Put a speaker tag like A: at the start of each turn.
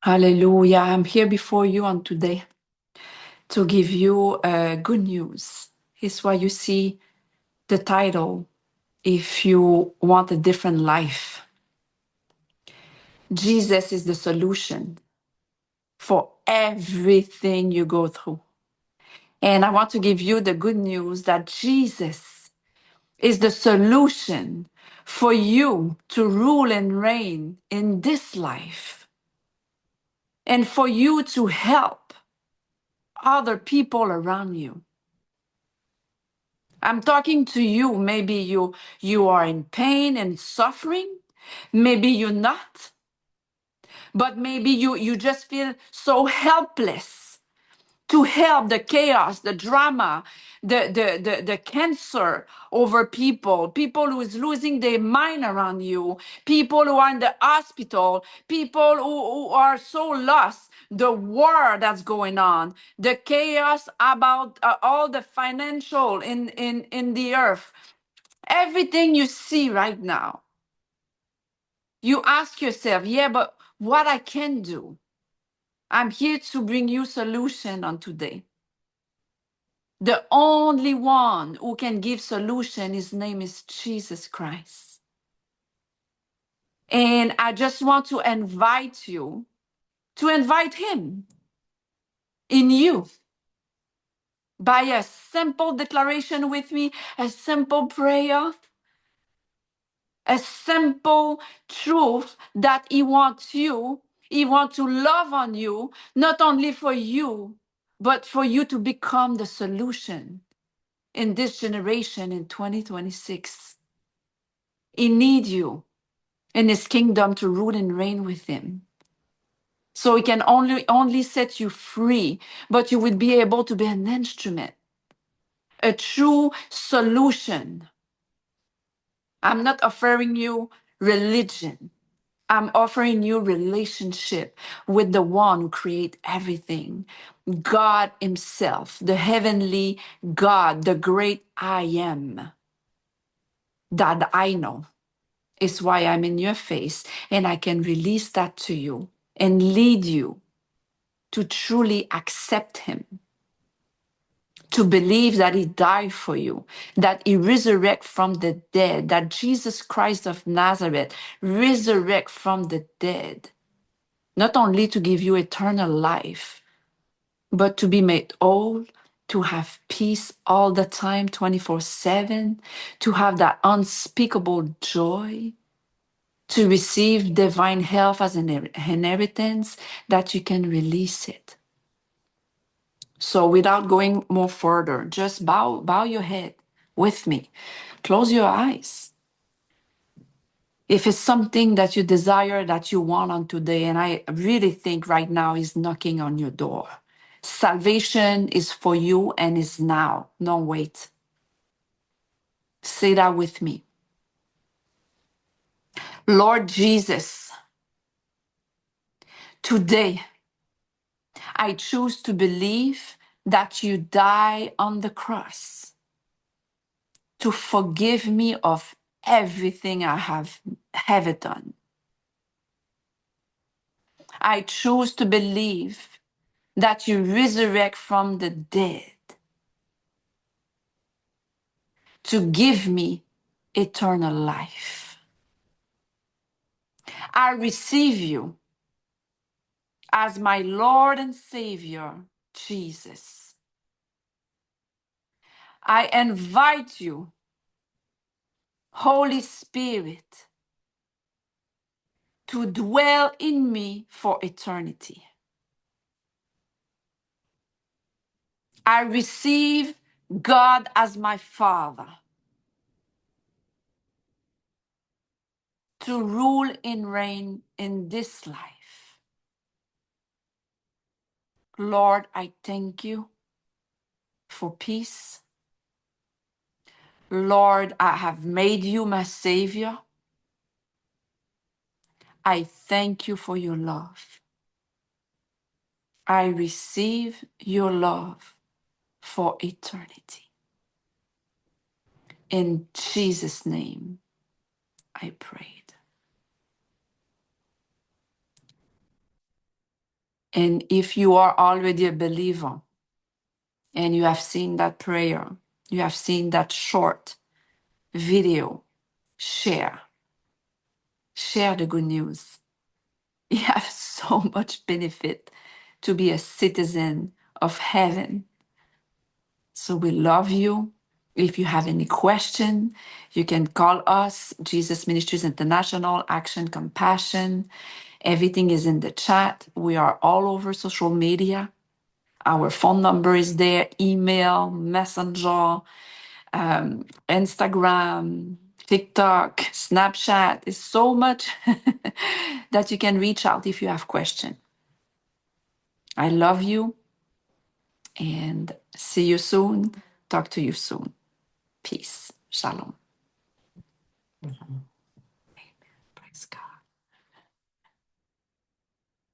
A: Hallelujah. I'm here before you on today to give you good news. It's why you see the title, If You Want a Different Life. Jesus is the solution for everything you go through. And I want to give you the good news that Jesus is the solution for you to rule and reign in this life and for you to help other people around you. I'm talking to you. Maybe you are in pain and suffering. Maybe you're not. But maybe you just feel so helpless to help the chaos, the drama, the cancer over people who is losing their mind around you, people who are in the hospital, people who are so lost, the war that's going on, the chaos about all the financial in the earth, everything you see right now. You ask yourself, yeah, but what I can do? I'm here to bring you solution on today. The only one who can give solution, his name is Jesus Christ. And I just want to invite you to invite him in you by a simple declaration with me, a simple prayer, a simple truth that he wants you. He wants to love on you, not only for you, but for you to become the solution in this generation in 2026. He needs you in his kingdom to rule and reign with him. So he can only set you free, but you will be able to be an instrument, a true solution. I'm not offering you religion. I'm offering you relationship with the one who created everything, God himself, the heavenly God, the great I am that I know. Is why I'm in your face and I can release that to you and lead you to truly accept him, to believe that he died for you, that he resurrected from the dead, that Jesus Christ of Nazareth resurrected from the dead, not only to give you eternal life, but to be made whole, to have peace all the time, 24/7, to have that unspeakable joy, to receive divine health as an inheritance, that you can release it. So without going more further, just bow your head with me. Close your eyes. If it's something that you desire, that you want on today, and I really think right now is knocking on your door. Salvation is for you and is now. Don't wait. Say that with me. Lord Jesus, today I choose to believe that you died on the cross to forgive me of everything I have ever done. I choose to believe that you resurrect from the dead to give me eternal life. I receive you as my Lord and Savior, Jesus. I invite you, Holy Spirit, to dwell in me for eternity. I receive God as my Father to rule and reign in this life. Lord, I thank you for peace. Lord, I have made you my Savior. I thank you for your love. I receive your love for eternity. In Jesus' name, I prayed. And if you are already a believer and you have seen that prayer, you have seen that short video, share the good news. You have so much benefit to be a citizen of heaven. So we love you. If you have any question, you can call us, Jesus Ministries International, Action Compassion. Everything is in the chat. We are all over social media. Our phone number is there, email, messenger, Instagram, TikTok, Snapchat. It's so much that you can reach out if you have questions. I love you and see you soon. Talk to you soon. Peace. Shalom.